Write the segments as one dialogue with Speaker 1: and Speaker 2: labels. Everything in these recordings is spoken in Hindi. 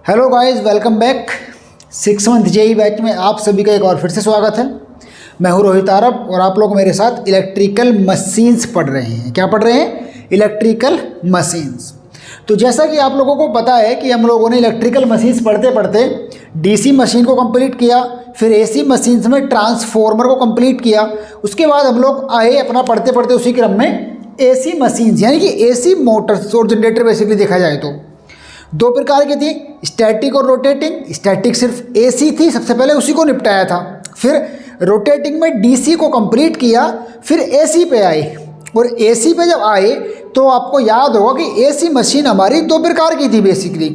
Speaker 1: Hello guys, welcome back. 6 month JEE batch में आप सभी का एक और फिर से स्वागत है। मैं हूं रोहित आरब और आप लोग मेरे साथ इलेक्ट्रिकल मशीन्स पढ़ रहे हैं। क्या पढ़ रहे हैं? Electrical machines. तो जैसा कि आप लोगों को पता है कि हम लोगों ने इलेक्ट्रिकल मशीन्स पढ़ते पढ़ते डीसी मशीन को कंप्लीट किया, फिर एसी मशीन्स में ट्रांसफॉर्मर को कंप्लीट किया। उसके बाद हम लोग आए अपना पढ़ते पढ़ते उसी क्रम में एसी मशीन्स यानी कि एसी मोटर्स और जनरेटर। बेसिकली देखा जाए तो दो प्रकार की थी, स्टैटिक और रोटेटिंग। स्टैटिक सिर्फ एसी थी, सबसे पहले उसी को निपटाया था। फिर रोटेटिंग में डीसी को कंप्लीट किया, फिर एसी पे आए। और एसी पे जब आए तो आपको याद होगा कि एसी मशीन हमारी दो प्रकार की थी बेसिकली।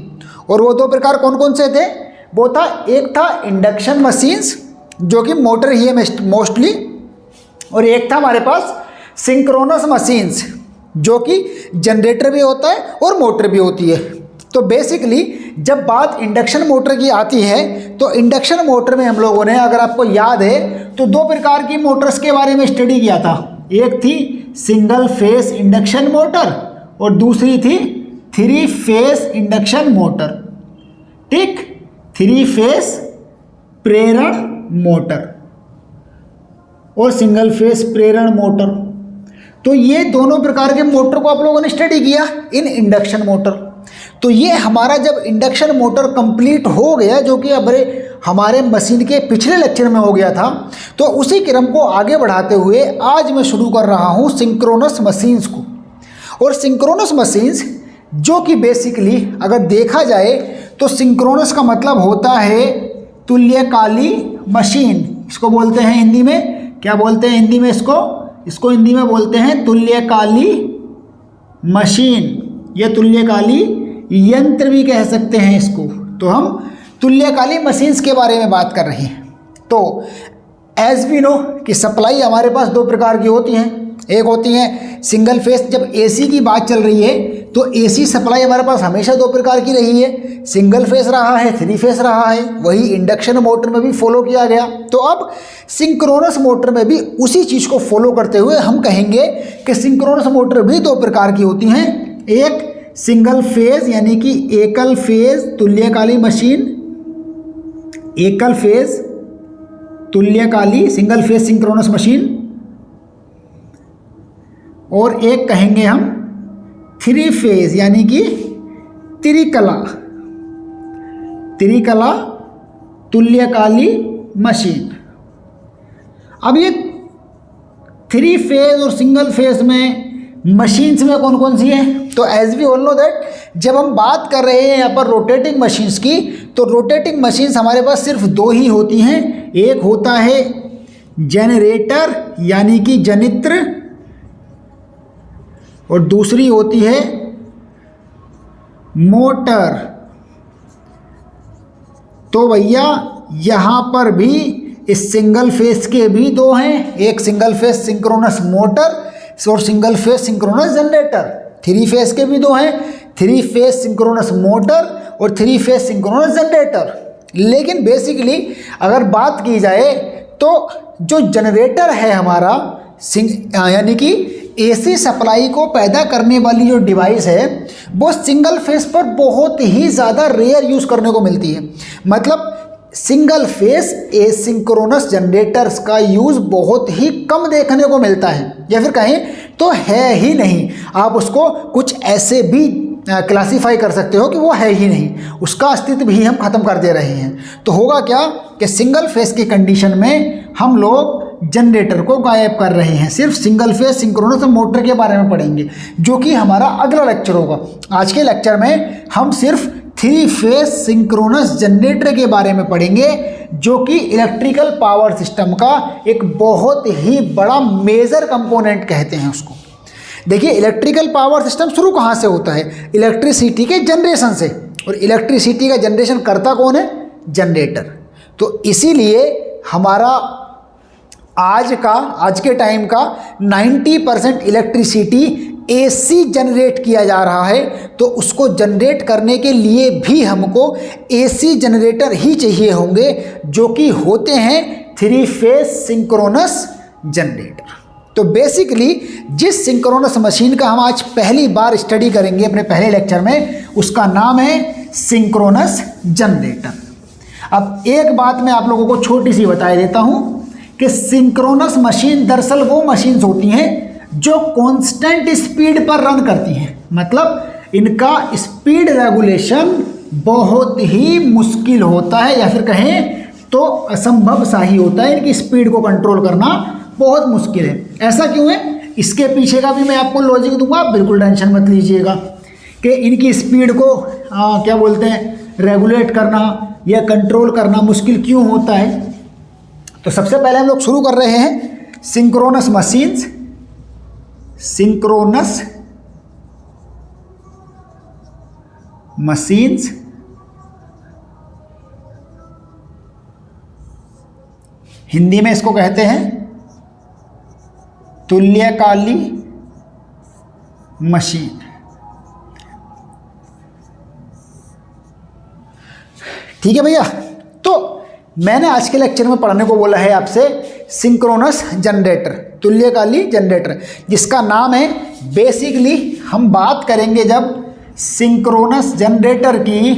Speaker 1: और वो दो प्रकार कौन कौन से थे? वो था, एक था इंडक्शन मशीन्स जो कि मोटर ही है मोस्टली, और एक था हमारे पास सिंक्रोनस मशीन्स जो कि जनरेटर भी होता है और मोटर भी होती है। तो बेसिकली जब बात इंडक्शन मोटर की आती है तो इंडक्शन मोटर में हम लोगों ने, अगर आपको याद है, तो दो प्रकार की मोटर्स के बारे में स्टडी किया था। एक थी सिंगल फेस इंडक्शन मोटर और दूसरी थी 3 फेस इंडक्शन मोटर। ठीक, 3 फेस प्रेरण मोटर और सिंगल फेस प्रेरण मोटर। तो ये दोनों प्रकार के मोटर को आप लोगों ने स्टडी किया इन इंडक्शन मोटर। तो ये हमारा जब इंडक्शन मोटर कंप्लीट हो गया, जो कि हमारे मशीन के पिछले लेक्चर में हो गया था, तो उसी क्रम को आगे बढ़ाते हुए आज मैं शुरू कर रहा हूँ सिंक्रोनस मशीन्स को। और सिंक्रोनस मशीन्स जो कि बेसिकली अगर देखा जाए तो सिंक्रोनस का मतलब होता है तुल्यकाली मशीन। इसको बोलते हैं हिंदी में, क्या बोलते हैं हिंदी में इसको हिंदी में बोलते हैं तुल्यकाली मशीन या तुल्यकाली यंत्र भी कह सकते हैं इसको। तो हम तुल्यकाली मशीन्स के बारे में बात कर रहे हैं। तो एज वी नो कि सप्लाई हमारे पास दो प्रकार की होती हैं। एक होती है सिंगल फेस। जब एसी की बात चल रही है तो एसी सप्लाई हमारे पास हमेशा दो प्रकार की रही है, सिंगल फेस रहा है, 3 फेस रहा है। वही इंडक्शन मोटर में भी फॉलो किया गया। तो अब सिंक्रोनस मोटर में भी उसी चीज़ को फॉलो करते हुए हम कहेंगे कि सिंक्रोनस मोटर भी दो प्रकार की होती हैं। एक सिंगल फेज यानी कि एकल फेज तुल्यकाली मशीन, एकल फेज तुल्यकाली सिंगल फेज सिंक्रोनस मशीन, और एक कहेंगे हम 3 फेज यानी कि त्रिकला तुल्यकाली मशीन। अब ये 3 फेज और सिंगल फेज में मशीन्स में कौन कौन सी है? तो as we all know that जब हम बात कर रहे हैं यहाँ पर रोटेटिंग मशीन्स की, तो रोटेटिंग मशीन्स हमारे पास सिर्फ दो ही होती हैं। एक होता है जनरेटर यानी कि जनित्र, और दूसरी होती है मोटर। तो भैया यहाँ पर भी इस सिंगल फेस के भी दो हैं, एक सिंगल फेस सिंक्रोनस मोटर और single phase synchronous generator. 3 face के भी दो हैं, 3 फेस सिंक्रोनस मोटर और 3 फेस सिंक्रोनस जनरेटर। लेकिन बेसिकली अगर बात की जाए तो जो जनरेटर है हमारा यानी कि एसी सप्लाई को पैदा करने वाली जो डिवाइस है, वो सिंगल फेस पर बहुत ही ज़्यादा रेयर यूज़ करने को मिलती है। मतलब सिंगल फेस एसिंक्रोनस जनरेटर्स का यूज़ बहुत ही कम देखने को मिलता है, या फिर कहें तो है ही नहीं। आप उसको कुछ ऐसे भी क्लासीफाई कर सकते हो कि वो है ही नहीं, उसका अस्तित्व भी हम ख़त्म कर दे रहे हैं। तो होगा क्या कि सिंगल फेस की कंडीशन में हम लोग जनरेटर को गायब कर रहे हैं। सिर्फ सिंगल फेस सिंक्रोनस मोटर के बारे में पढ़ेंगे, जो कि हमारा अगला लेक्चर होगा। आज के लेक्चर में हम सिर्फ 3 फेस सिंक्रोनस जनरेटर के बारे में पढ़ेंगे, जो कि इलेक्ट्रिकल पावर सिस्टम का एक बहुत ही बड़ा मेजर कंपोनेंट कहते हैं उसको। देखिए, इलेक्ट्रिकल पावर सिस्टम शुरू कहाँ से होता है? इलेक्ट्रिसिटी के जनरेशन से। और इलेक्ट्रिसिटी का जनरेशन करता कौन है? जनरेटर। तो इसीलिए हमारा आज के टाइम का 90% इलेक्ट्रिसिटी एसी जनरेट किया जा रहा है। तो उसको जनरेट करने के लिए भी हमको एसी जनरेटर ही चाहिए होंगे, जो कि होते हैं 3 फेस सिंक्रोनस जनरेटर। तो बेसिकली जिस सिंक्रोनस मशीन का हम आज पहली बार स्टडी करेंगे अपने पहले लेक्चर में, उसका नाम है सिंक्रोनस जनरेटर। अब एक बात मैं आप लोगों को छोटी सी बता देता हूं कि सिंक्रोनस मशीन दरअसल वो मशीन्स होती हैं जो कांस्टेंट स्पीड पर रन करती हैं, मतलब इनका स्पीड रेगुलेशन बहुत ही मुश्किल होता है, या फिर कहें तो असंभव सा ही होता है। इनकी स्पीड को कंट्रोल करना बहुत मुश्किल है। ऐसा क्यों है, इसके पीछे का भी मैं आपको लॉजिक दूंगा, आप बिल्कुल टेंशन मत लीजिएगा कि इनकी स्पीड को क्या बोलते हैं रेगुलेट करना या कंट्रोल करना मुश्किल क्यों होता है। तो सबसे पहले हम लोग शुरू कर रहे हैं synchronous machines, synchronous machines Hindi में इसको कहते हैं तुल्यकाली मशीन। ठीक है भैया, तो मैंने आज के लेक्चर में पढ़ने को बोला है आपसे सिंक्रोनस जनरेटर, तुल्यकाली जनरेटर, जिसका नाम है, बेसिकली हम बात करेंगे जब सिंक्रोनस जनरेटर की,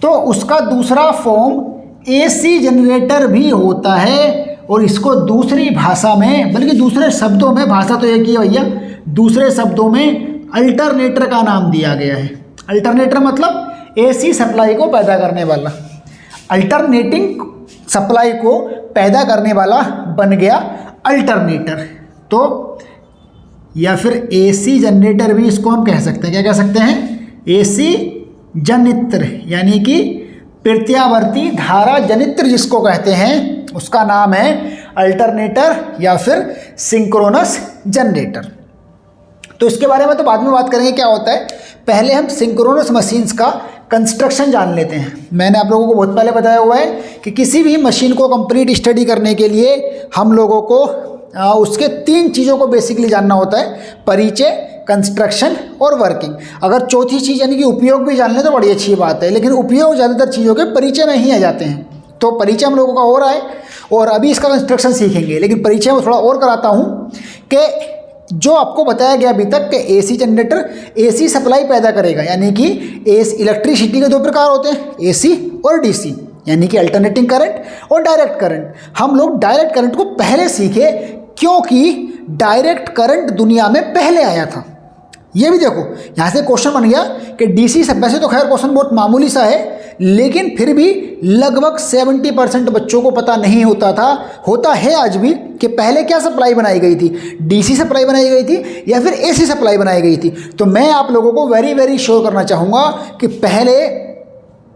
Speaker 1: तो उसका दूसरा फॉर्म एसी जनरेटर भी होता है, और इसको दूसरी भाषा में, बल्कि दूसरे शब्दों में, भाषा तो एक ही है भैया, दूसरे शब्दों में अल्टरनेटर का नाम दिया गया है। अल्टरनेटर मतलब एसी सप्लाई को पैदा करने वाला, अल्टरनेटिंग सप्लाई को पैदा करने वाला बन गया अल्टरनेटर। तो या फिर एसी जनरेटर भी इसको हम कह सकते हैं, क्या कह सकते हैं, एसी जनित्र, यानी कि प्रत्यावर्ती धारा जनित्र जिसको कहते हैं, उसका नाम है अल्टरनेटर या फिर सिंक्रोनस जनरेटर। तो इसके बारे में तो बाद में बात करेंगे क्या होता है, पहले हम सिंक्रोनस मशीन्स का कंस्ट्रक्शन जान लेते हैं। मैंने आप लोगों को बहुत पहले बताया हुआ है कि किसी भी मशीन को कंप्लीट स्टडी करने के लिए हम लोगों को उसके 3 चीज़ों को बेसिकली जानना होता है, परिचय, कंस्ट्रक्शन और वर्किंग। अगर चौथी चीज़ यानी कि उपयोग भी जान लें तो बड़ी अच्छी बात है, लेकिन उपयोग ज़्यादातर चीज़ों के परिचय में ही आ जाते हैं। तो परिचय हम लोगों का हो रहा है और अभी इसका कंस्ट्रक्शन सीखेंगे, लेकिन परिचय में थोड़ा और कराता हूँ कि जो आपको बताया गया अभी तक कि एसी जनरेटर एसी सप्लाई पैदा करेगा, यानी कि इलेक्ट्रिसिटी के 2 प्रकार होते हैं, एसी और डीसी, यानी कि अल्टरनेटिंग करंट और डायरेक्ट करंट। हम लोग डायरेक्ट करंट को पहले सीखे क्योंकि डायरेक्ट करंट दुनिया में पहले आया था। ये भी देखो, यहाँ से क्वेश्चन बन गया कि डीसी सब, वैसे तो खैर क्वेश्चन बहुत मामूली सा है, लेकिन फिर भी लगभग 70% बच्चों को पता नहीं होता था, होता है आज भी, कि पहले क्या सप्लाई बनाई गई थी, डीसी सप्लाई बनाई गई थी या फिर एसी सप्लाई बनाई गई थी। तो मैं आप लोगों को वेरी श्योर करना चाहूँगा कि पहले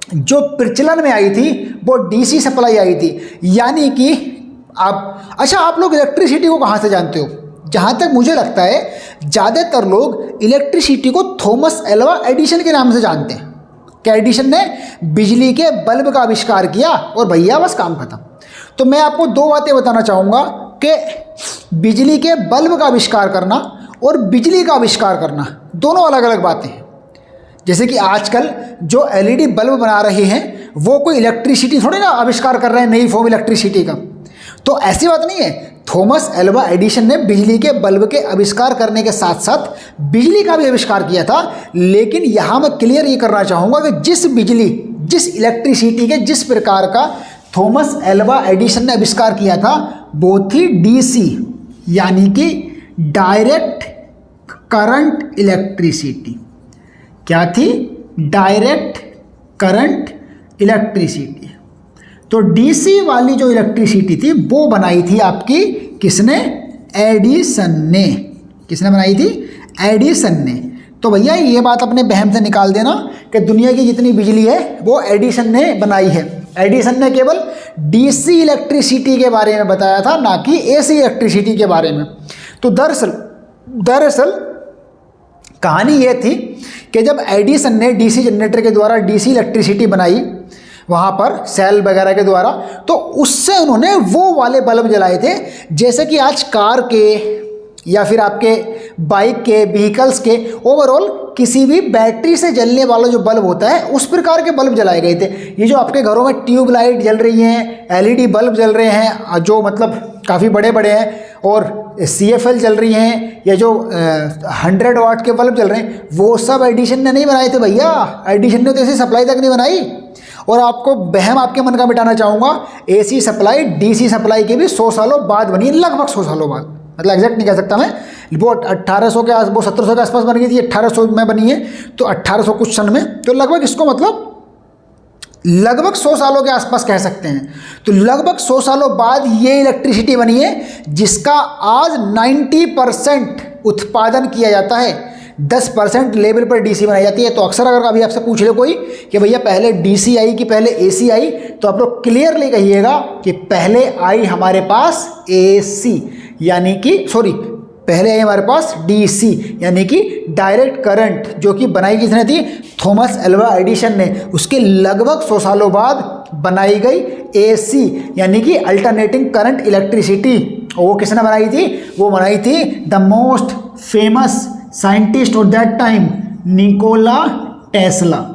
Speaker 1: जो प्रचलन में आई थी वो डीसी सप्लाई आई थी, यानी कि आप लोग इलेक्ट्रिसिटी को कहाँ से जानते हो? जहाँ तक मुझे लगता है ज़्यादातर लोग इलेक्ट्रिसिटी को थॉमस एल्वा एडिसन के नाम से जानते हैं कि एडिसन ने बिजली के बल्ब का आविष्कार किया और भैया बस काम खत्म। तो मैं आपको 2 बातें बताना चाहूँगा कि बिजली के बल्ब का आविष्कार करना और बिजली का आविष्कार करना दोनों अलग अलग बातें हैं। जैसे कि आजकल जो एलईडी बल्ब बना रहे हैं वो कोई इलेक्ट्रिसिटी थोड़ी ना आविष्कार कर रहे हैं, नई फॉर्म इलेक्ट्रिसिटी का। तो ऐसी बात नहीं है, थॉमस एल्वा एडिसन ने बिजली के बल्ब के आविष्कार करने के साथ साथ बिजली का भी आविष्कार किया था। लेकिन यहाँ मैं क्लियर ये करना चाहूँगा कि जिस इलेक्ट्रिसिटी के जिस प्रकार का थॉमस एल्वा एडिसन ने आविष्कार किया था वो थी डीसी, यानी कि डायरेक्ट करंट इलेक्ट्रिसिटी। क्या थी? Direct current electricity. तो डीसी वाली जो इलेक्ट्रिसिटी थी वो बनाई थी आपकी किसने? एडिसन ने। किसने बनाई थी? एडिसन ने। तो भैया ये बात अपने बहम से निकाल देना कि दुनिया की जितनी बिजली है वो एडिसन ने बनाई है। एडिसन ने केवल डीसी इलेक्ट्रिसिटी के बारे में बताया था, ना कि एसी इलेक्ट्रिसिटी के बारे में। तो दरअसल कहानी ये थी कि जब एडिसन ने डीसी जनरेटर के द्वारा डीसी इलेक्ट्रिसिटी बनाई वहाँ पर सेल वगैरह के द्वारा, तो उससे उन्होंने वो वाले बल्ब जलाए थे जैसे कि आज कार के या फिर आपके बाइक के, व्हीकल्स के, ओवरऑल किसी भी बैटरी से जलने वाला जो बल्ब होता है उस प्रकार के बल्ब जलाए गए थे। ये जो आपके घरों में ट्यूब लाइट जल रही हैं, एलईडी बल्ब जल रहे हैं जो मतलब काफ़ी बड़े बड़े हैं, और CFL जल रही हैं, या जो 100 वाट के बल्ब जल रहे हैं, वो सब एडिशन ने नहीं बनाए थे भैया। एडिशन ने तो ऐसी सप्लाई तक नहीं बनाई। और आपको वहम आपके मन का मिटाना चाहूँगा, AC सप्लाई DC सप्लाई के भी 100 सालों बाद बनी है, लगभग 100 सालों बाद, मतलब एग्जैक्ट नहीं कह सकता मैं। वो 1800 के वो 1700 के आसपास बन गई थी, 1800 में बनी है, तो 1800 कुछ सन में, तो लगभग इसको मतलब लगभग 100 सालों के आसपास कह सकते हैं। तो लगभग 100 सालों बाद ये इलेक्ट्रिसिटी बनी है जिसका आज 90% उत्पादन किया जाता है, 10% लेवल पर DC बनाई जाती है। तो अक्सर अगर कभी आपसे पूछ ले कोई कि भैया पहले DC आई कि पहले AC आई, तो आप लोग क्लियरली कहिएगा कि पहले आई हमारे पास AC, यानी कि पहले आई हमारे पास DC, यानी कि डायरेक्ट करंट, जो कि बनाई किसने थी? थॉमस एल्वा एडिसन ने। उसके लगभग 100 सालों बाद बनाई गई AC, यानी कि अल्टरनेटिंग करंट इलेक्ट्रिसिटी। और वो किसने बनाई थी? वो बनाई थी the most famous scientist of that time, Nikola Tesla,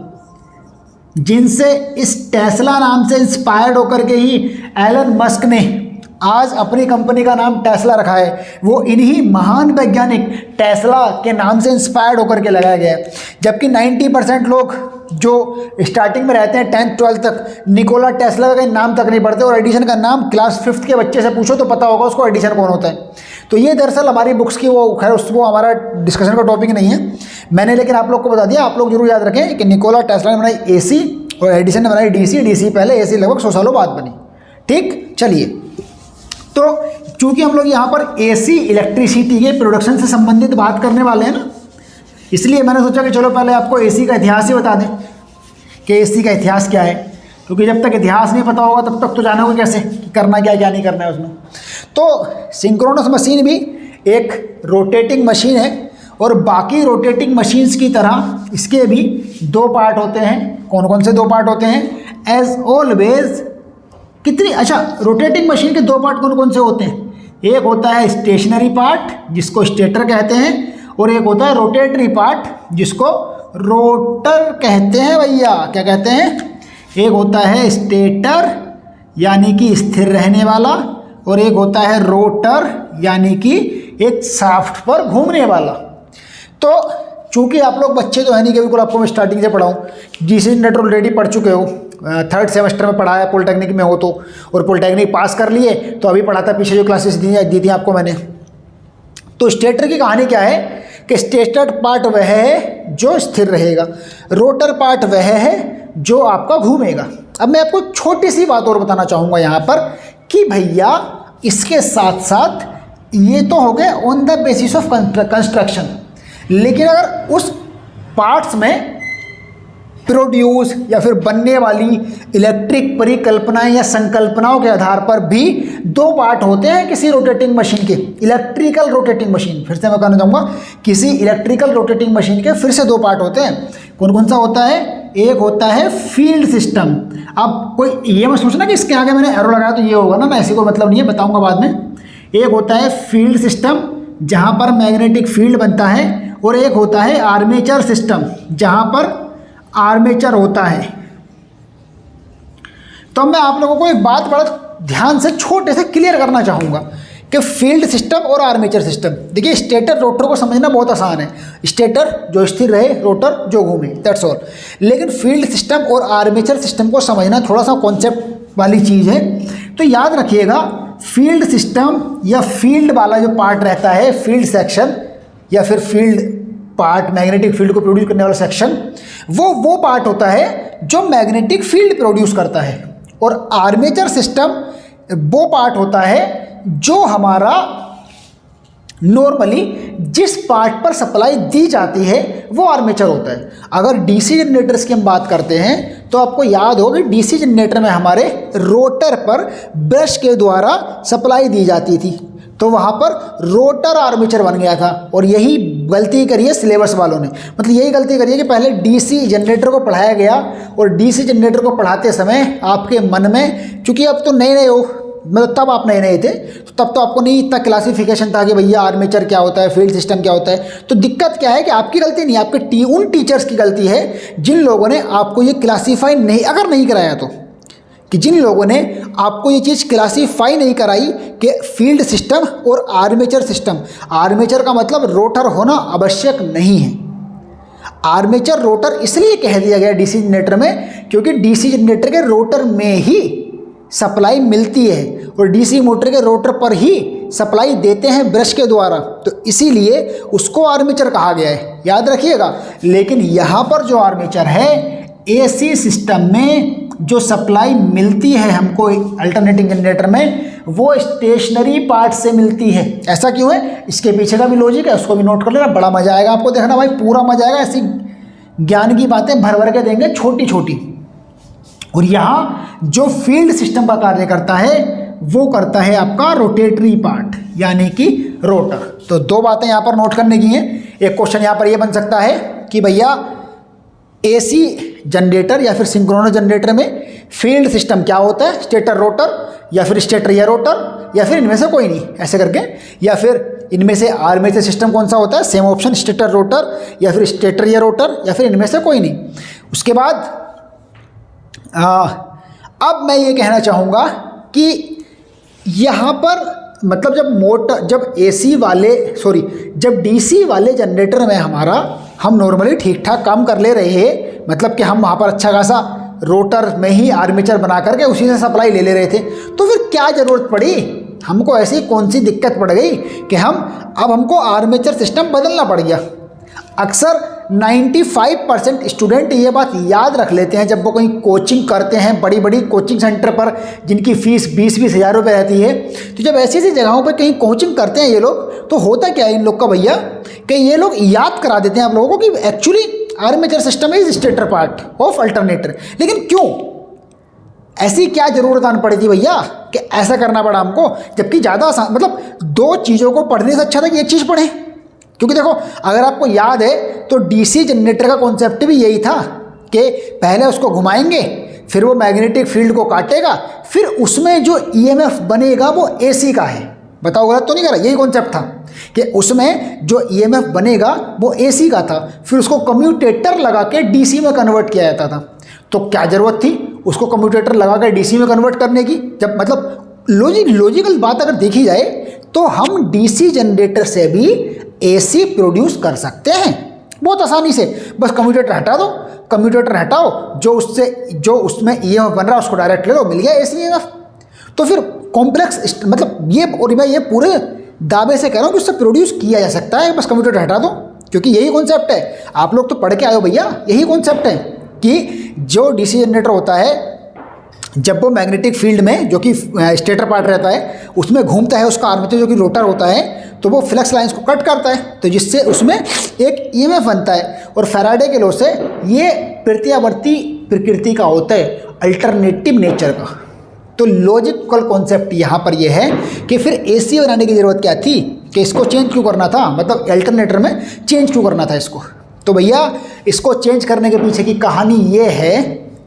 Speaker 1: जिनसे इस टेस्ला नाम से इंस्पायर्ड होकर के ही एलन मस्क ने आज अपनी कंपनी का नाम टेस्ला रखा है। वो इन्हीं महान वैज्ञानिक टेस्ला के नाम से इंस्पायर्ड होकर के लगाया गया है। जबकि 90% लोग जो स्टार्टिंग में रहते हैं 10th 12th तक, निकोला टेस्ला का नाम तक नहीं पढ़ते, और एडिसन का नाम क्लास 5th के बच्चे से पूछो तो पता होगा उसको एडिसन कौन होता है। तो ये दरअसल हमारी बुक्स की वो, खैर वो हमारा डिस्कशन का टॉपिक नहीं है, मैंने लेकिन आप लोग को बता दिया। आप लोग जरूर याद रखें कि निकोला टेस्ला ने बनाई AC और एडिसन ने बनाई DC पहले, AC लगभग 100 सालों बाद बनी। ठीक, चलिए। तो चूंकि हम लोग यहाँ पर AC इलेक्ट्रिसिटी के प्रोडक्शन से संबंधित बात करने वाले हैं ना, इसलिए मैंने सोचा कि चलो पहले आपको AC का इतिहास ही बता दें कि AC का इतिहास क्या है, क्योंकि जब तक इतिहास नहीं पता होगा तब तक तो जानोगे कैसे कि करना क्या क्या नहीं करना है उसमें। तो सिंक्रोनस मशीन भी एक रोटेटिंग मशीन है, और बाकी रोटेटिंग मशीन्स की तरह इसके भी 2 पार्ट होते हैं। कौन कौन से 2 पार्ट होते हैं? एज ऑलवेज अच्छा, रोटेटिंग मशीन के 2 पार्ट कौन कौन से होते हैं? एक होता है स्टेशनरी पार्ट जिसको स्टेटर कहते हैं, और एक होता है रोटेटरी पार्ट जिसको रोटर कहते हैं। भैया क्या कहते हैं? एक होता है स्टेटर यानी कि स्थिर रहने वाला, और एक होता है रोटर यानी कि एक शाफ्ट पर घूमने वाला। तो चूंकि आप लोग बच्चे तो है नहीं कि बिल्कुल आपको मैं स्टार्टिंग से पढ़ाऊँ, DC जनरेटर ऑलरेडी पढ़ चुके हो, 3rd सेमेस्टर में पढ़ाया, पॉलिटेक्निक में हो तो, और पॉलिटेक्निक पास कर लिए तो अभी पढ़ाता, पीछे जो क्लासेस दी थी आपको मैंने। तो स्टेटर की कहानी क्या है कि स्टेटर पार्ट वह है जो स्थिर रहेगा, रोटर पार्ट वह है जो आपका घूमेगा। अब मैं आपको छोटी सी बात और बताना चाहूँगा यहाँ पर कि भैया इसके साथ साथ ये तो हो गए on the basis of construction, लेकिन अगर उस पार्ट्स में प्रोड्यूस या फिर बनने वाली इलेक्ट्रिक परिकल्पनाएं या संकल्पनाओं के आधार पर भी 2 पार्ट होते हैं किसी रोटेटिंग मशीन के। इलेक्ट्रिकल रोटेटिंग मशीन, फिर से मैं कहना चाहूँगा, किसी इलेक्ट्रिकल रोटेटिंग मशीन के फिर से 2 पार्ट होते हैं। कौन कौन सा होता है? एक होता है फील्ड सिस्टम। अब कोई ये मत सोचना कि इसके आगे मैंने एरो लगाया तो ये होगा ना, ऐसी कोई मतलब नहीं है, बताऊँगा बाद में। एक होता है फील्ड सिस्टम जहाँ पर मैग्नेटिक फील्ड बनता है, और एक होता है आर्मेचर सिस्टम जहाँ पर आर्मेचर होता है। तो मैं आप लोगों को एक बात बड़ा ध्यान से छोटे से क्लियर करना चाहूँगा कि फील्ड सिस्टम और आर्मेचर सिस्टम। देखिए, स्टेटर रोटर को समझना बहुत आसान है, स्टेटर जो स्थिर रहे, रोटर जो घूमे, दैट्स ऑल। लेकिन फील्ड सिस्टम और आर्मेचर सिस्टम को समझना थोड़ा सा कॉन्सेप्ट वाली चीज़ है। तो याद रखिएगा, फील्ड सिस्टम या फील्ड वाला जो पार्ट रहता है, फील्ड सेक्शन या फिर फील्ड पार्ट, मैग्नेटिक फील्ड को प्रोड्यूस करने वाला सेक्शन, वो पार्ट होता है जो मैग्नेटिक फील्ड प्रोड्यूस करता है। और आर्मेचर सिस्टम वो पार्ट होता है जो हमारा नॉर्मली जिस पार्ट पर सप्लाई दी जाती है वो आर्मेचर होता है। अगर DC जनरेटर्स की हम बात करते हैं तो आपको याद होगा कि DC जनरेटर में हमारे रोटर पर ब्रश के द्वारा सप्लाई दी जाती थी, तो वहाँ पर रोटर आर्मेचर बन गया था। और यही गलती करी है सिलेबस वालों ने, मतलब यही गलती करी है कि पहले DC जनरेटर को पढ़ाया गया, और DC जनरेटर को पढ़ाते समय आपके मन में, चूँकि अब तो नए नए हो मतलब तब आप नए नए थे, तो तब तो आपको नहीं इतना क्लासिफिकेशन था कि भैया आर्मेचर क्या होता है, फील्ड सिस्टम क्या होता है। तो दिक्कत क्या है कि आपकी गलती नहीं, आपके उन टीचर्स की गलती है जिन लोगों ने आपको ये क्लासीफाई नहीं, अगर नहीं कराया तो, कि जिन लोगों ने आपको ये चीज़ क्लासीफाई नहीं कराई कि फील्ड सिस्टम और आर्मेचर सिस्टम। आर्मेचर का मतलब रोटर होना आवश्यक नहीं है। आर्मेचर रोटर इसलिए कह दिया गया डीसी जनरेटर में क्योंकि डीसी जनरेटर के रोटर में ही सप्लाई मिलती है और डीसी मोटर के रोटर पर ही सप्लाई देते हैं ब्रश के द्वारा, तो इसीलिए उसको आर्मेचर कहा गया है, याद रखिएगा। लेकिन यहाँ पर जो आर्मेचर है, एसी सिस्टम में जो सप्लाई मिलती है हमको अल्टरनेटिंग जनरेटर में, वो स्टेशनरी पार्ट से मिलती है। ऐसा क्यों है, इसके पीछे का भी लॉजिक है, उसको भी नोट कर लेना, बड़ा मजा आएगा आपको देखना भाई, पूरा मजा आएगा। ऐसी ज्ञान की बातें भर भर के देंगे छोटी छोटी। और यहाँ जो फील्ड सिस्टम का कार्य करता है वो करता है आपका रोटेटरी पार्ट, यानी कि रोटर। तो दो बातें यहाँ पर नोट करने की हैं। एक क्वेश्चन यहाँ पर ये बन सकता है कि भैया एसी जनरेटर या फिर सिंक्रोनस जनरेटर में फील्ड सिस्टम क्या होता है, स्टेटर रोटर या फिर स्टेटर या रोटर या फिर इनमें से कोई नहीं, ऐसे करके, या फिर इनमें से आर्मेचर सिस्टम कौन सा होता है, सेम ऑप्शन, स्टेटर रोटर या फिर स्टेटर या रोटर या फिर इनमें से कोई नहीं। उसके बाद अब मैं ये कहना चाहूँगा कि यहाँ पर मतलब जब एसी वाले जब डीसी वाले जनरेटर में हम नॉर्मली ठीक ठाक काम कर ले रहे हैं, मतलब कि हम वहाँ पर अच्छा खासा रोटर में ही आर्मेचर बना करके उसी से सप्लाई ले ले रहे थे, तो फिर क्या ज़रूरत पड़ी हमको, ऐसी कौन सी दिक्कत पड़ गई कि हमको आर्मेचर सिस्टम बदलना पड़ गया। अक्सर 95% स्टूडेंट ये बात याद रख लेते हैं जब वो कहीं कोचिंग करते हैं बड़ी बड़ी कोचिंग सेंटर पर, जिनकी फ़ीस 20-20 हज़ार रुपये रहती है। तो जब ऐसी ऐसी जगहों पर कहीं कोचिंग करते हैं ये लोग, तो होता क्या है इन लोग का भैया, कि ये लोग याद करा देते हैं आप लोगों को कि actually armature system is stator part of alternator. लेकिन क्यों, ऐसी क्या ज़रूरत आन पड़ी थी भैया कि ऐसा करना पड़ा हमको, जबकि ज़्यादा आसान, मतलब दो चीज़ों को पढ़ने से अच्छा था कि एक चीज़ पढ़ें। क्योंकि देखो अगर आपको याद है तो डीसी जनरेटर का कॉन्सेप्ट भी यही था कि पहले उसको घुमाएंगे, फिर वो मैग्नेटिक फील्ड को काटेगा, फिर उसमें जो ईएमएफ बनेगा वो एसी का है। बताओ गलत तो नहीं कर रहा, यही कॉन्सेप्ट था कि उसमें जो ईएमएफ बनेगा वो एसी का था, फिर उसको कम्यूटेटर लगा के डीसी में कन्वर्ट किया जाता था। तो क्या ज़रूरत थी उसको कम्यूटेटर लगा कर डीसी में कन्वर्ट करने की, जब मतलब लॉजिकल बात अगर देखी जाए तो हम डीसी जनरेटर से भी एसी प्रोड्यूस कर सकते हैं बहुत आसानी से। बस कम्यूटेटर हटा दो, कम्यूटेटर हटाओ, जो उसमें ईएमएफ बन रहा है उसको डायरेक्ट ले लो, मिल गया एसी ईएमएफ। तो फिर कॉम्प्लेक्स मतलब ये, और मैं ये पूरे दावे से कह रहा हूँ कि उससे प्रोड्यूस किया जा सकता है, बस कंप्यूटर हटा दो, क्योंकि यही कॉन्सेप्ट है। आप लोग तो पढ़ के आए हो भैया, यही कॉन्सेप्ट है कि जो डीसी जनरेटर होता है जब वो मैग्नेटिक फील्ड में जो कि स्टेटर पार्ट रहता है उसमें घूमता है, उसका आर्मेचर जो कि रोटर होता है, तो वो फ्लक्स लाइंस को कट करता है, तो जिससे उसमें एक ईएमएफ बनता है। और फैराडे के लॉ से ये प्रत्यावर्ती प्रकृति का होता है, अल्टरनेटिव नेचर का। तो लॉजिकल कॉन्सेप्ट यहाँ पर यह है कि फिर एसी बनाने की ज़रूरत क्या थी, कि इसको चेंज क्यों करना था, मतलब अल्टरनेटर में चेंज क्यों करना था इसको। तो भैया इसको चेंज करने के पीछे की कहानी ये है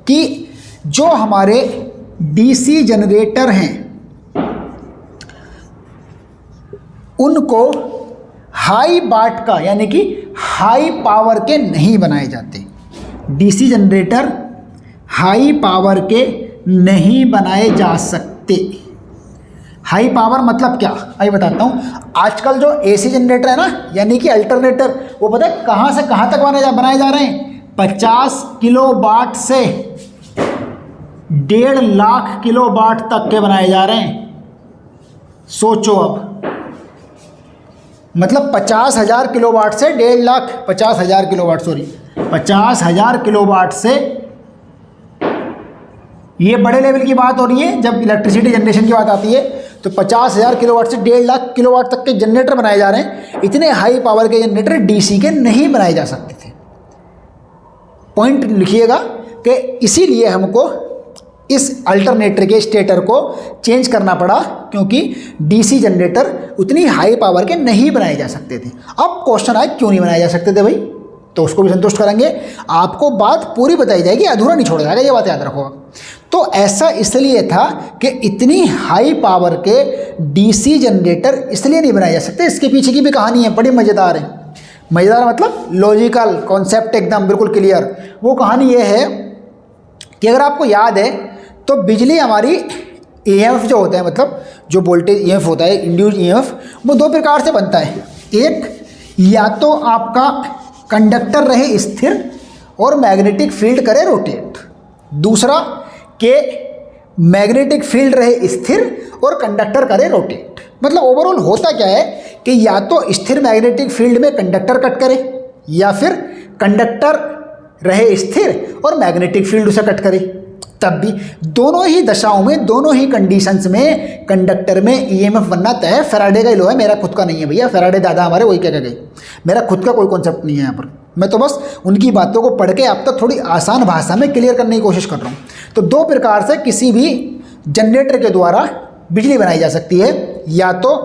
Speaker 1: कि जो हमारे डीसी जनरेटर हैं उनको हाई वाट का यानी कि हाई पावर के नहीं बनाए जाते। डीसी जनरेटर हाई पावर के नहीं बनाए जा सकते। हाई पावर मतलब क्या, आइए बताता हूँ। आजकल जो एसी जनरेटर है ना, यानी कि अल्टरनेटर, वो पता है कहाँ से कहाँ तक बनाए जा रहे हैं, 50 किलोवाट से 1.5 लाख किलोवाट तक के बनाए जा रहे हैं। सोचो अब, मतलब 50,000 किलोवाट से 1.5 लाख, 50,000 किलोवाट, 50,000 किलोवाट से, ये बड़े लेवल की बात हो रही है। जब इलेक्ट्रिसिटी जनरेशन की बात आती है तो 50,000 किलोवाट से 1.5 लाख किलोवाट तक के जनरेटर बनाए जा रहे हैं। इतने हाई पावर के जनरेटर डीसी के नहीं बनाए जा सकते थे। पॉइंट लिखिएगा कि इसीलिए हमको इस अल्टरनेटर के स्टेटर को चेंज करना पड़ा, क्योंकि डीसी जनरेटर उतनी हाई पावर के नहीं बनाए जा सकते थे। अब क्वेश्चन आए क्यों नहीं बनाए जा सकते थे भाई, तो उसको भी संतुष्ट करेंगे। आपको बात पूरी बताई जाएगी, अधूरा नहीं छोड़ा जाएगा, ये बात याद रखो। तो ऐसा इसलिए था कि इतनी हाई पावर के डीसी जनरेटर इसलिए नहीं बनाए जा सकते। इसके पीछे की भी कहानी है, बड़ी मज़ेदार है। मज़ेदार मतलब लॉजिकल कॉन्सेप्ट एकदम बिल्कुल क्लियर। वो कहानी ये है कि अगर आपको याद है तो बिजली हमारी ईएमएफ जो होता है, मतलब जो वोल्टेज ईएमएफ होता है, इंड्यूस्ड ईएमएफ, वो दो प्रकार से बनता है। एक, या तो आपका कंडक्टर रहे स्थिर और मैग्नेटिक फील्ड करे रोटेट। दूसरा कि मैग्नेटिक फील्ड रहे स्थिर और कंडक्टर करे रोटेट। मतलब ओवरऑल होता क्या है कि या तो स्थिर मैग्नेटिक फील्ड में कंडक्टर कट करे, या फिर कंडक्टर रहे स्थिर और मैग्नेटिक फील्ड उसे कट करे। तब भी दोनों ही दशाओं में, दोनों ही कंडीशंस में कंडक्टर में ईएमएफ बनना तय है। फैराडे का ही लो है, मेरा खुद का नहीं है भैया। फैराडे दादा हमारे वही कह गए, मेरा खुद का कोई कॉन्सेप्ट नहीं है यहाँ पर। मैं तो बस उनकी बातों को पढ़ के आप तक थोड़ी आसान भाषा में क्लियर करने की कोशिश कर रहा हूँ। तो दो प्रकार से किसी भी जनरेटर के द्वारा बिजली बनाई जा सकती है। या तो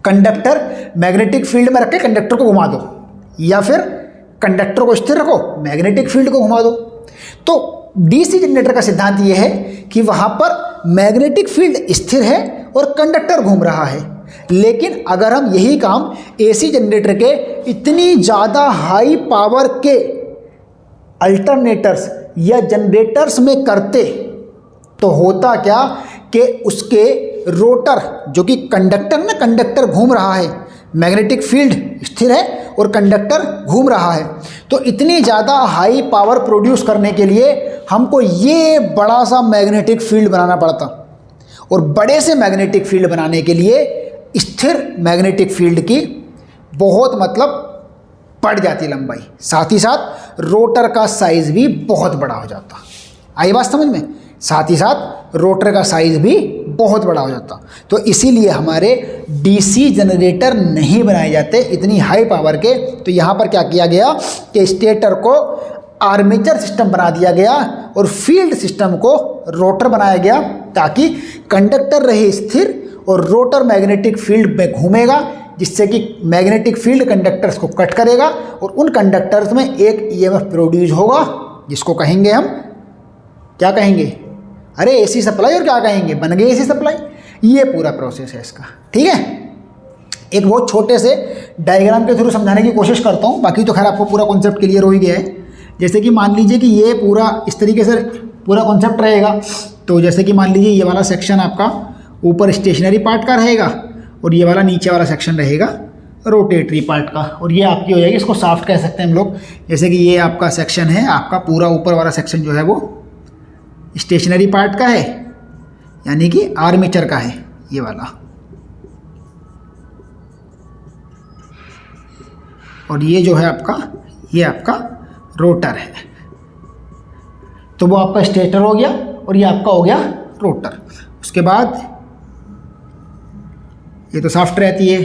Speaker 1: कंडक्टर मैग्नेटिक फील्ड में रख के कंडक्टर को घुमा दो, या फिर कंडक्टर को स्थिर रखो, मैग्नेटिक फील्ड को घुमा दो। तो डीसी जनरेटर का सिद्धांत यह है कि वहाँ पर मैग्नेटिक फील्ड स्थिर है और कंडक्टर घूम रहा है। लेकिन अगर हम यही काम एसी जनरेटर के इतनी ज़्यादा हाई पावर के अल्टरनेटर्स या जनरेटर्स में करते तो होता क्या कि उसके रोटर, जो कि कंडक्टर ना, कंडक्टर घूम रहा है, मैग्नेटिक फील्ड स्थिर है और कंडक्टर घूम रहा है, तो इतनी ज़्यादा हाई पावर प्रोड्यूस करने के लिए हमको ये बड़ा सा मैग्नेटिक फील्ड बनाना पड़ता। और बड़े से मैग्नेटिक फील्ड बनाने के लिए स्थिर मैग्नेटिक फील्ड की बहुत मतलब बढ़ जाती लंबाई, साथ ही साथ रोटर का साइज़ भी बहुत बड़ा हो जाता। आई बात समझ में? साथ ही साथ रोटर का साइज़ भी बहुत बड़ा हो जाता। तो इसीलिए हमारे डीसी जनरेटर नहीं बनाए जाते इतनी हाई पावर के। तो यहाँ पर क्या किया गया कि स्टेटर को आर्मेचर सिस्टम बना दिया गया और फील्ड सिस्टम को रोटर बनाया गया, ताकि कंडक्टर रहे स्थिर और रोटर मैग्नेटिक फील्ड में घूमेगा, जिससे कि मैग्नेटिक फील्ड कंडक्टर्स को कट करेगा और उन कंडक्टर्स में एक ईएमएफ प्रोड्यूस होगा, जिसको कहेंगे हम, क्या कहेंगे, अरे एसी सप्लाई, और क्या कहेंगे, बन गई एसी सप्लाई। ये पूरा प्रोसेस है इसका, ठीक है। एक बहुत छोटे से डायग्राम के थ्रू समझाने की कोशिश करता हूँ, बाकी तो खैर आपको पूरा कॉन्सेप्ट क्लियर हो ही गया है। जैसे कि मान लीजिए कि ये पूरा इस तरीके से पूरा कॉन्सेप्ट रहेगा। तो जैसे कि मान लीजिए ये वाला सेक्शन आपका ऊपर स्टेशनरी पार्ट का रहेगा और ये वाला नीचे वाला सेक्शन रहेगा रोटेटरी पार्ट का, और ये आपकी हो जाएगी, इसको साफ्ट कह सकते हैं हम लोग। जैसे कि ये आपका सेक्शन है, आपका पूरा ऊपर वाला सेक्शन जो है वो स्टेशनरी पार्ट का है, यानी कि आर्मेचर का है ये वाला, और ये जो है आपका, ये आपका रोटर है। तो वो आपका स्टेटर हो गया और ये आपका हो गया रोटर। उसके बाद ये तो साफ्ट रहती है,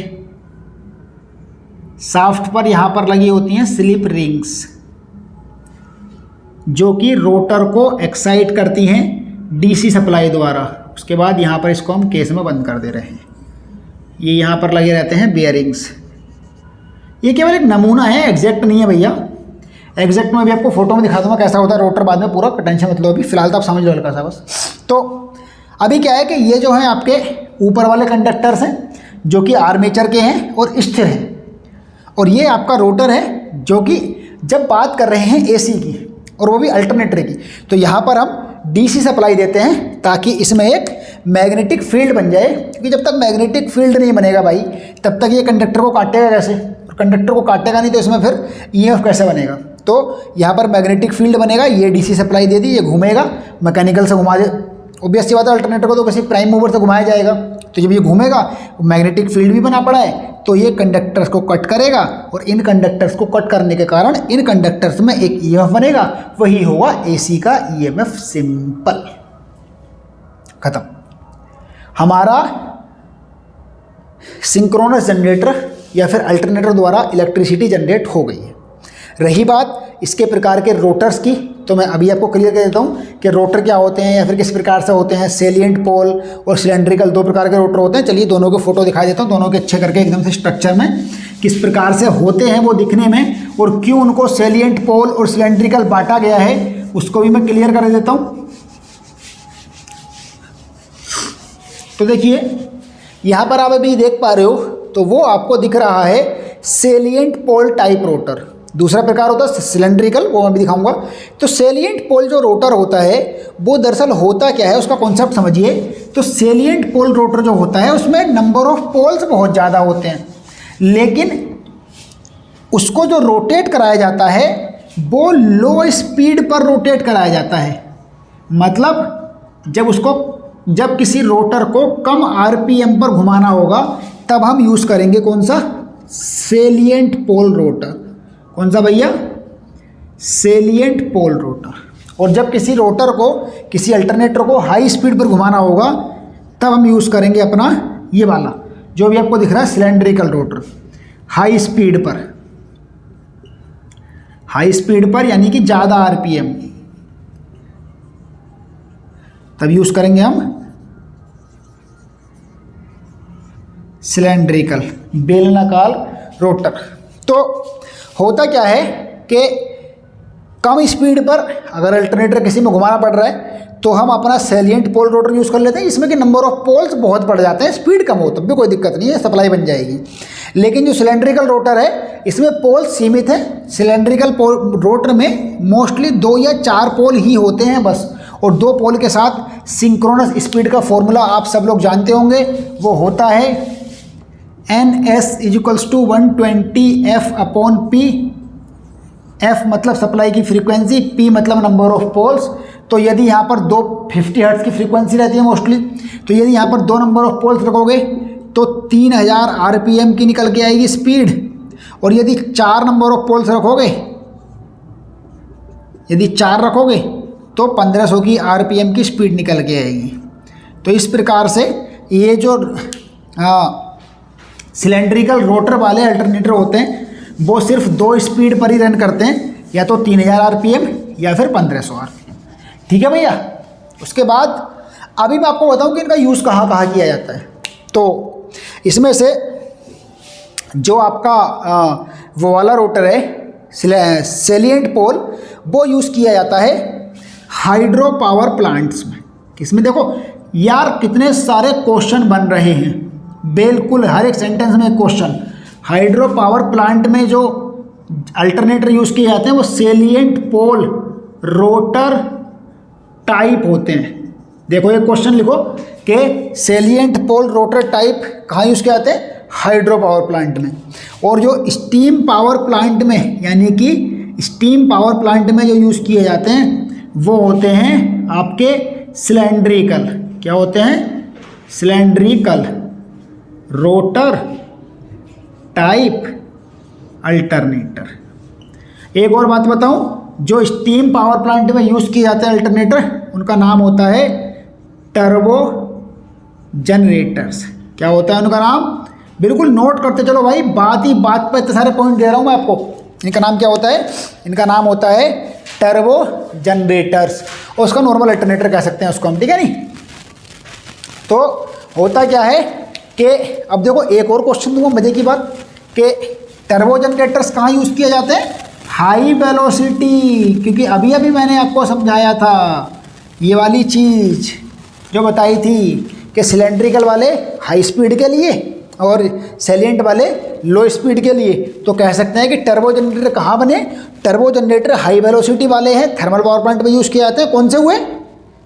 Speaker 1: साफ्ट पर यहाँ पर लगी होती हैं स्लिप रिंग्स, जो कि रोटर को एक्साइट करती हैं डीसी सप्लाई द्वारा। उसके बाद यहाँ पर इसको हम केस में बंद कर दे रहे हैं। ये यहाँ पर लगे रहते हैं बेयरिंग्स। ये केवल एक नमूना है, एग्जैक्ट नहीं है भैया। एग्जैक्ट में भी आपको फोटो में दिखा दूंगा कैसा होता है रोटर बाद में पूरा, टेंशन मतलब अभी फिलहाल तो आप समझ लो हल्का सा बस। तो अभी क्या है कि ये जो है आपके ऊपर वाले कंडक्टर्स हैं, जो कि आर्मेचर के हैं और स्थिर हैं, और ये आपका रोटर है, जो कि जब बात कर रहे हैं एसी की और वो भी अल्टरनेटर की, तो यहाँ पर हम डीसी सप्लाई देते हैं ताकि इसमें एक मैग्नेटिक फील्ड बन जाए। क्योंकि जब तक मैग्नेटिक फील्ड नहीं बनेगा भाई, तब तक ये कंडक्टर को काटेगा कैसे, और कंडक्टर को काटेगा नहीं तो इसमें फिर ईएमएफ कैसे बनेगा। तो यहाँ पर मैग्नेटिक फील्ड बनेगा, ये डीसी सप्लाई दे दी, ये घूमेगा, मैकेनिकल से घुमा दे, ऑब्वियस सी बात है, अल्टरनेटर को तो किसी प्राइम मूवर से घुमाया जाएगा। तो जब ये घूमेगा, मैग्नेटिक फील्ड भी बना पड़ा है, तो ये कंडक्टर्स को कट करेगा, और इन कंडक्टर्स को कट करने के कारण इन कंडक्टर्स में एक ईएमएफ बनेगा, वही होगा एसी का ईएमएफ। सिंपल, खत्म। हमारा सिंक्रोनस जनरेटर या फिर अल्टरनेटर द्वारा इलेक्ट्रिसिटी जनरेट हो गई है। रही बात इसके प्रकार के रोटर्स की, तो मैं अभी आपको क्लियर कर देता हूँ कि रोटर क्या होते हैं या फिर किस प्रकार से होते हैं। सेलिएंट पोल और सिलेंड्रिकल, दो प्रकार के रोटर होते हैं। चलिए दोनों के फोटो दिखा देता हूँ, दोनों के अच्छे करके एकदम से स्ट्रक्चर में किस प्रकार से होते हैं वो दिखने में, और क्यों उनको सेलिएंट पोल और सिलेंड्रिकल बांटा गया है उसको भी मैं क्लियर कर देता हूँ। तो देखिए यहाँ पर आप अभी देख पा रहे हो, तो वो आपको दिख रहा है सेलिएंट पोल टाइप रोटर। दूसरा प्रकार होता है सिलेंड्रिकल, वो मैं भी दिखाऊंगा। तो सेलिएंट पोल जो रोटर होता है वो दरअसल होता क्या है, उसका कॉन्सेप्ट समझिए। तो सेलिएंट पोल रोटर जो होता है उसमें नंबर ऑफ पोल्स बहुत ज़्यादा होते हैं, लेकिन उसको जो रोटेट कराया जाता है वो लो स्पीड पर रोटेट कराया जाता है। मतलब जब किसी रोटर को कम आरपीएम पर घुमाना होगा तब हम यूज़ करेंगे कौन सा, सेलिएंट पोल रोटर। कौन सा भैया, सेलिएंट पोल रोटर। और जब किसी रोटर को, किसी अल्टरनेटर को हाई स्पीड पर घुमाना होगा तब हम यूज़ करेंगे अपना ये वाला जो भी आपको दिख रहा है सिलेंड्रिकल रोटर। हाई स्पीड पर यानी कि ज़्यादा आरपीएम, तब यूज़ करेंगे हम सिलेंड्रिकल बेलनाकार रोटर। तो होता क्या है कि कम स्पीड पर अगर अल्टरनेटर किसी में घुमाना पड़ रहा है तो हम अपना सेलिएंट पोल रोटर यूज़ कर लेते हैं, इसमें कि नंबर ऑफ पोल्स बहुत बढ़ जाते हैं, स्पीड कम हो तब भी कोई दिक्कत नहीं है, सप्लाई बन जाएगी। लेकिन जो सिलेंड्रिकल रोटर है इसमें पोल सीमित है। सिलेंड्रिकल रोटर में मोस्टली 2 या 4 पोल ही होते हैं बस, और 2 पोल के साथ सिंक्रोनस स्पीड का फॉर्मूला आप सब लोग जानते होंगे, वो होता है NS = 120 F/P। F मतलब सप्लाई की फ्रीक्वेंसी, P मतलब नंबर ऑफ पोल्स। तो यदि यहाँ पर 250 हर्ट्ज़ की फ्रीक्वेंसी रहती है मोस्टली, तो यदि यहाँ पर 2 नंबर ऑफ पोल्स रखोगे तो 3000 आरपीएम की निकल के आएगी स्पीड। और यदि 4 नंबर ऑफ पोल्स रखोगे, यदि 4 रखोगे तो 1500 की आरपीएम की स्पीड निकल के आएगी। तो इस प्रकार से ये जो सिलेंड्रिकल रोटर वाले अल्टरनेटर होते हैं वो सिर्फ 2 स्पीड पर ही रन करते हैं, या तो 3000 आरपीएम या फिर 1500 आरपीएम। ठीक है भैया। उसके बाद अभी मैं आपको बताऊं कि इनका यूज़ कहाँ कहाँ किया जाता है। तो इसमें से जो आपका वो वाला रोटर है सेलिएंट पोल, वो यूज़ किया जाता है हाइड्रो पावर प्लांट्स में। इसमें देखो यार कितने सारे क्वेश्चन बन रहे हैं, बिल्कुल हर एक सेंटेंस में एक क्वेश्चन। हाइड्रो पावर प्लांट में जो अल्टरनेटर यूज़ किए जाते हैं वो सेलिएंट पोल रोटर टाइप होते हैं। देखो एक क्वेश्चन लिखो कि सेलिएंट पोल रोटर टाइप कहाँ यूज़ किए जाते हैं, हाइड्रो पावर प्लांट में। और जो स्टीम पावर प्लांट में, यानी कि स्टीम पावर प्लांट में जो यूज़ किए जाते हैं वो होते हैं आपके सिलेंड्रिकल। क्या होते हैं, सिलेंड्रिकल रोटर टाइप अल्टरनेटर। एक और बात बताऊं, जो स्टीम पावर प्लांट में यूज़ किए जाते हैं अल्टरनेटर उनका नाम होता है टर्बो जनरेटर्स। क्या होता है उनका नाम, बिल्कुल नोट करते चलो भाई, बात ही बात पर इतने सारे पॉइंट दे रहा हूँ मैं आपको। इनका नाम क्या होता है, इनका नाम होता है टर्बो जनरेटर्स, और उसका नॉर्मल अल्टरनेटर कह सकते हैं उसको हम, ठीक है नहीं। तो होता क्या है कि अब देखो एक और क्वेश्चन दूंगा मजे की बात, कि टर्बो जनरेटर्स कहाँ यूज़ किए जाते हैं, हाई वेलोसिटी। क्योंकि अभी अभी मैंने आपको समझाया था ये वाली चीज़ जो बताई थी कि सिलेंड्रिकल वाले हाई स्पीड के लिए और सेलिएंट वाले लो स्पीड के लिए। तो कह सकते हैं कि टर्बो जनरेटर कहाँ बने, टर्बो जनरेटर हाई वेलोसिटी वाले हैं, थर्मल पावर प्लांट में यूज़ किए जाते हैं। कौन से हुए,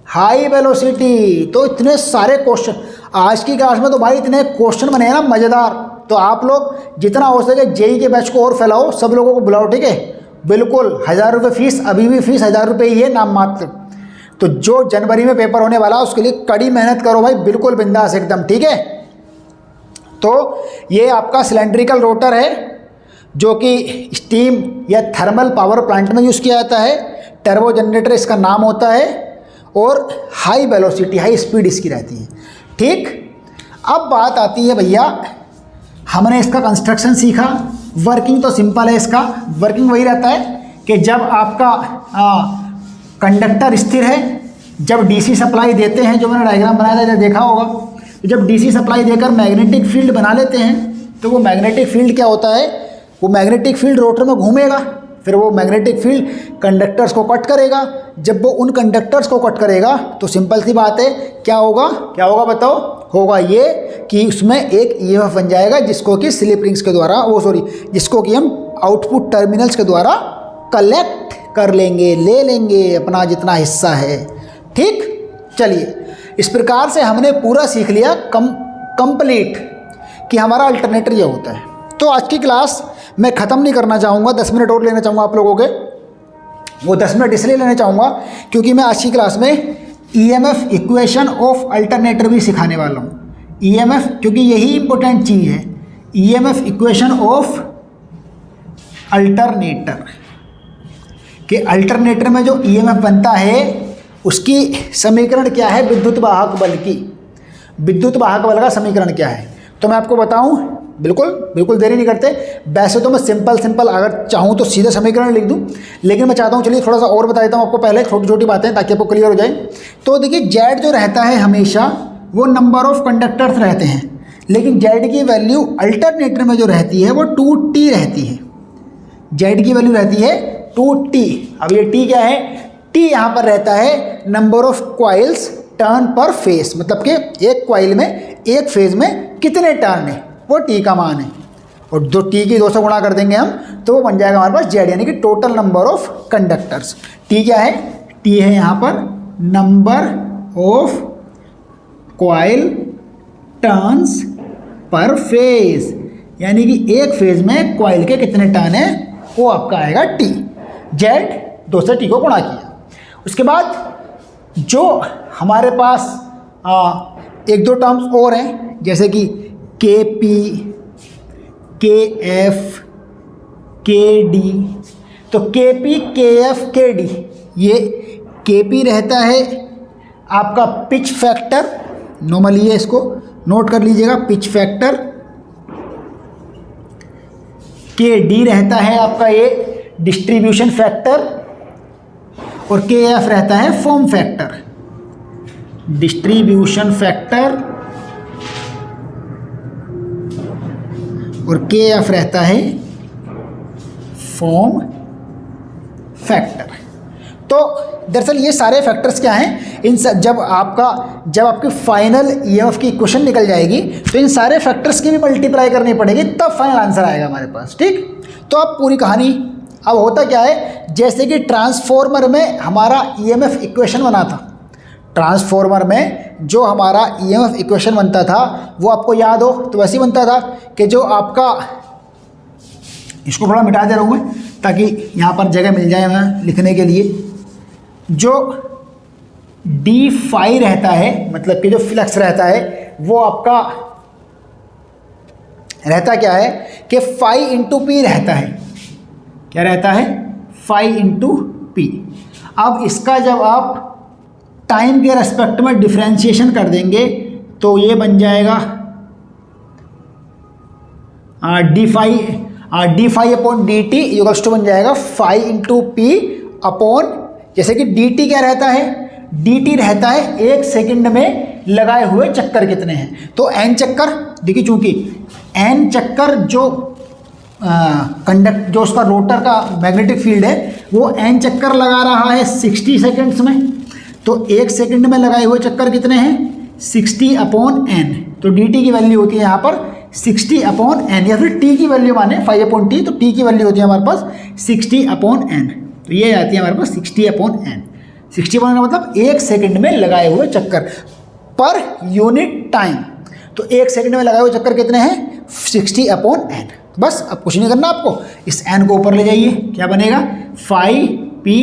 Speaker 1: हाई वेलोसिटी। तो इतने सारे क्वेश्चन आज की क्लास में, तो भाई इतने क्वेश्चन बने हैं ना मज़ेदार। तो आप लोग जितना हो सके जेई के बैच को और फैलाओ, सब लोगों को बुलाओ, ठीक है। बिल्कुल 1000 रुपये फीस, अभी भी फीस 1000 रुपये ही है नाम मात्र। तो जो जनवरी में पेपर होने वाला उसके लिए कड़ी मेहनत करो भाई, बिल्कुल बिंदास एकदम, ठीक है। तो ये आपका सिलेंड्रिकल रोटर है जो कि स्टीम या थर्मल पावर प्लांट में यूज़ किया जाता है। टर्बो जनरेटर इसका नाम होता है, और हाई वेलोसिटी, हाई स्पीड इसकी रहती है, ठीक। अब बात आती है भैया, हमने इसका कंस्ट्रक्शन सीखा, वर्किंग तो सिंपल है इसका। वर्किंग वही रहता है कि जब आपका कंडक्टर स्थिर है, जब डीसी सप्लाई देते हैं, जो मैंने डायग्राम बनाया था देखा होगा, तो जब डीसी सप्लाई देकर मैग्नेटिक फील्ड बना लेते हैं तो वो मैग्नेटिक फील्ड क्या होता है, वो मैग्नेटिक फील्ड रोटर में घूमेगा, फिर वो मैग्नेटिक फील्ड कंडक्टर्स को कट करेगा। जब वो उन कंडक्टर्स को कट करेगा तो सिंपल सी बात है, क्या होगा बताओ? होगा ये कि उसमें एक ईएमएफ बन जाएगा जिसको कि स्लिप रिंग्स के द्वारा जिसको कि हम आउटपुट टर्मिनल्स के द्वारा कलेक्ट कर लेंगे, ले लेंगे अपना जितना हिस्सा है। ठीक, चलिए इस प्रकार से हमने पूरा सीख लिया कंप्लीट कि हमारा अल्टरनेटर ये होता है। तो आज की क्लास मैं ख़त्म नहीं करना चाहूँगा, 10 मिनट और लेना चाहूँगा आप लोगों के। वो 10 मिनट इसलिए लेना चाहूँगा क्योंकि मैं आज की क्लास में ईएमएफ इक्वेशन ऑफ अल्टरनेटर भी सिखाने वाला हूँ। ईएमएफ, क्योंकि यही इंपॉर्टेंट चीज़ है, ईएमएफ इक्वेशन ऑफ अल्टरनेटर कि अल्टरनेटर में जो ईएमएफ बनता है उसकी समीकरण क्या है, विद्युत वाहक बल की, विद्युत वाहक बल का समीकरण क्या है। तो मैं आपको बताऊं, बिल्कुल देरी नहीं करते। वैसे तो मैं सिंपल अगर चाहूँ तो सीधे समीकरण लिख दूं, लेकिन मैं चाहता हूँ चलिए थोड़ा सा और बता देता हूँ आपको पहले, छोटी छोटी बातें ताकि आपको क्लियर हो जाए। तो देखिए जेड जो रहता है हमेशा वो नंबर ऑफ कंडक्टर्स रहते हैं, लेकिन जेड की वैल्यू अल्टरनेटर में जो रहती है वो 2t रहती है। जेड की वैल्यू रहती है 2t। अब ये t क्या है? t यहाँ पर रहता है नंबर ऑफ क्वाइल्स टर्न पर फेज, मतलब कि एक क्वाइल में एक फेज में कितने टर्न है वो t का मान है। और जो t की 2 से गुणा कर देंगे हम तो वो बन जाएगा हमारे पास z, यानी कि total number of conductors. t क्या है? t है यहाँ पर number of coil turns per phase, यानी कि एक फेज में क्वाइल के कितने टर्न है वो आपका आएगा t। z 2 से t को गुणा किया। उसके बाद जो हमारे पास एक दो टर्म्स और हैं जैसे कि KP, KF, KD। तो KP, KF, KD, ये KP रहता है आपका पिच फैक्टर, नॉर्मली ये इसको नोट कर लीजिएगा, पिच फैक्टर। KD रहता है आपका ये डिस्ट्रीब्यूशन फैक्टर, और KF रहता है फॉर्म फैक्टर, डिस्ट्रीब्यूशन फैक्टर, और KF रहता है फॉर्म फैक्टर। तो दरअसल ये सारे फैक्टर्स क्या हैं, जब आपकी फाइनल ईएमएफ की इक्वेशन निकल जाएगी तो इन सारे फैक्टर्स की भी मल्टीप्लाई करनी पड़ेगी, तब फाइनल आंसर आएगा हमारे पास। ठीक, तो अब पूरी कहानी, अब होता क्या है, जैसे कि ट्रांसफॉर्मर में हमारा ईएमएफ इक्वेशन बना था, ट्रांसफॉर्मर में जो हमारा ईएमएफ इक्वेशन बनता था वो आपको याद हो तो वैसे ही बनता था कि जो आपका, इसको थोड़ा मिटा दे रहा हूँ मैं ताकि यहाँ पर जगह मिल जाए हमें लिखने के लिए। जो डी फाई रहता है, मतलब कि जो फ्लक्स रहता है वो आपका रहता क्या है कि फाई इंटू पी रहता है। क्या रहता है? Phi into P. अब इसका जब आप टाइम के रेस्पेक्ट में डिफ्रेंशिएशन कर देंगे तो ये बन जाएगा D phi upon D T equals to बन जाएगा फाई इंटू पी अपॉन, जैसे कि डी टी क्या रहता है, डी टी रहता है 1 सेकंड में लगाए हुए चक्कर कितने हैं। तो एन चक्कर, देखिए चूंकि एन चक्कर जो जो उसका रोटर का मैग्नेटिक फील्ड है वो एन चक्कर लगा रहा है 60 सेकेंड्स में, तो 1 सेकंड में लगाए हुए चक्कर कितने हैं 60 अपॉन एन। तो डी टी की वैल्यू होती है यहाँ पर 60 अपॉन एन, या फिर टी की वैल्यू माने 5 अपॉन टी, तो टी की वैल्यू होती है हमारे पास 60 अपॉन एन। तो ये आती है हमारे पास 60 अपॉन एन। 60 अपॉन का मतलब 1 सेकंड में लगाए हुए चक्कर पर यूनिट टाइम। तो 1 सेकंड में लगाए हुए चक्कर कितने हैं 60 अपॉन एन। बस अब कुछ नहीं करना आपको, इस एन को ऊपर ले जाइए, क्या बनेगा 5p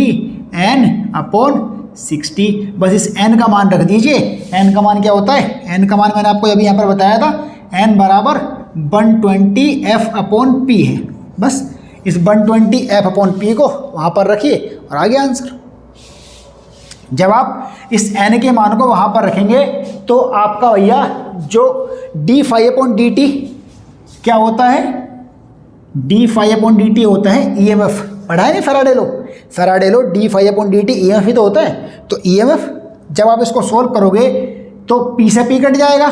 Speaker 1: n अपॉन 60। बस इस n का मान रख दीजिए। n का मान क्या होता है, n का मान मैंने आपको अभी यहाँ पर बताया था, n बराबर 120f अपॉन p है। बस इस 120f अपॉन p को वहाँ पर रखिए और आ गया आंसर। जब आप इस n के मान को वहाँ पर रखेंगे तो आपका भैया जो D phi upon D T क्या होता है, D phi upon D T होता है ईएमएफ। पढ़ा है नहीं Faraday law D phi upon D T EMF ही तो होता है। तो ईएमएफ जब आप इसको सोल्व करोगे तो पी से पी कट जाएगा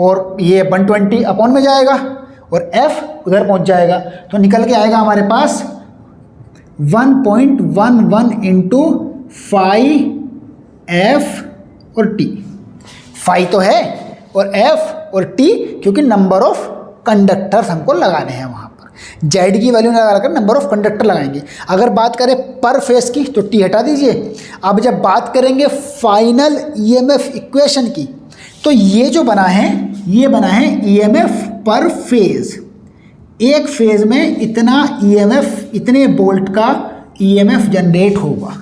Speaker 1: और ये 120 अपॉन में जाएगा और एफ उधर पहुंच जाएगा, तो निकल के आएगा हमारे पास 1.11 इंटू फाई एफ और टी। फाई तो है और एफ और टी क्योंकि नंबर ऑफ कंडक्टर्स हमको लगाने हैं वहाँ पर। जेड की वैल्यू लगा कर नंबर ऑफ कंडक्टर लगाएंगे। अगर बात करें पर फेस की तो टी हटा दीजिए। अब जब बात करेंगे फाइनल ईएमएफ इक्वेशन की तो ये जो बना है ये बना है ईएमएफ पर फेज। एक फेज में इतना ईएमएफ, इतने वोल्ट का ईएमएफ जनरेट होगा।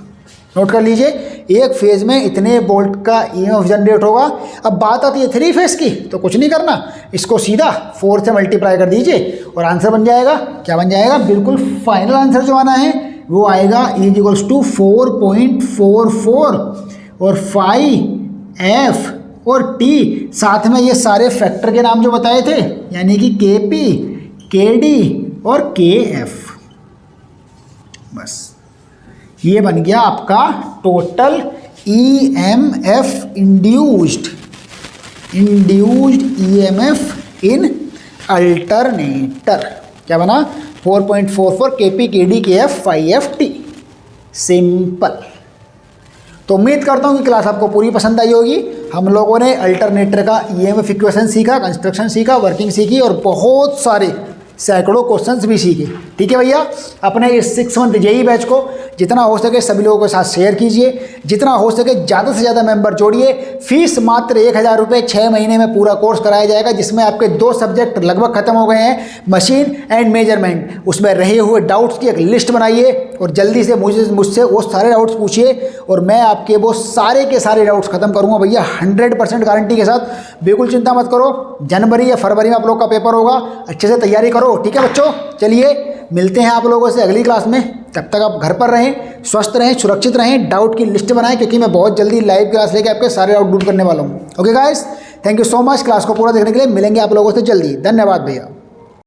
Speaker 1: नोट कर लीजिए, एक फेज में इतने वोल्ट का ईएमएफ जनरेट होगा। अब बात आती है 3 फेज की तो कुछ नहीं करना, इसको सीधा 4 से मल्टीप्लाई कर दीजिए और आंसर बन जाएगा। क्या बन जाएगा? बिल्कुल फाइनल आंसर जो आना है वो आएगा = 4.44 और फाई एफ और टी, साथ में ये सारे फैक्टर के नाम जो बताए थे यानी कि केपी, केडी और केएफ। बस ये बन गया आपका total EMF induced EMF in alternator. क्या बना? 4.44 KP, KD, KF, phi F, T. Simple. तो उम्मीद करता हूँ कि क्लास आपको पूरी पसंद आई होगी। हम लोगों ने अल्टरनेटर का ईएमएफ इक्वेशन सीखा, कंस्ट्रक्शन सीखा, वर्किंग सीखी और बहुत सारे सैकड़ों क्वेश्चंस भी सीखे। ठीक है भैया, अपने इस 6 मंथ जेई बैच को जितना हो सके सभी लोगों के साथ शेयर कीजिए, जितना हो सके ज़्यादा से ज़्यादा मेंबर जोड़िए। फीस मात्र 1000 रुपये, 6 महीने में पूरा कोर्स कराया जाएगा, जिसमें आपके 2 सब्जेक्ट लगभग खत्म हो गए हैं, मशीन एंड मेजरमेंट। उसमें रहे हुए डाउट्स की एक लिस्ट बनाइए और जल्दी से मुझसे वो सारे डाउट्स पूछिए और मैं आपके वो सारे के सारे डाउट्स खत्म करूँगा भैया 100% गारंटी के साथ। बिल्कुल चिंता मत करो, जनवरी या फरवरी में आप लोग का पेपर होगा, अच्छे से तैयारी करो। ठीक है बच्चों, चलिए मिलते हैं आप लोगों से अगली क्लास में। तब तक आप घर पर रहें, स्वस्थ रहें, सुरक्षित रहें, डाउट की लिस्ट बनाएं क्योंकि मैं बहुत जल्दी लाइव क्लास लेके आपके सारे डाउट दूर करने वाला हूँ। Okay guys, thank you so much class को पूरा देखने के लिए। मिलेंगे आप लोगों से जल्दी। धन्यवाद भैया।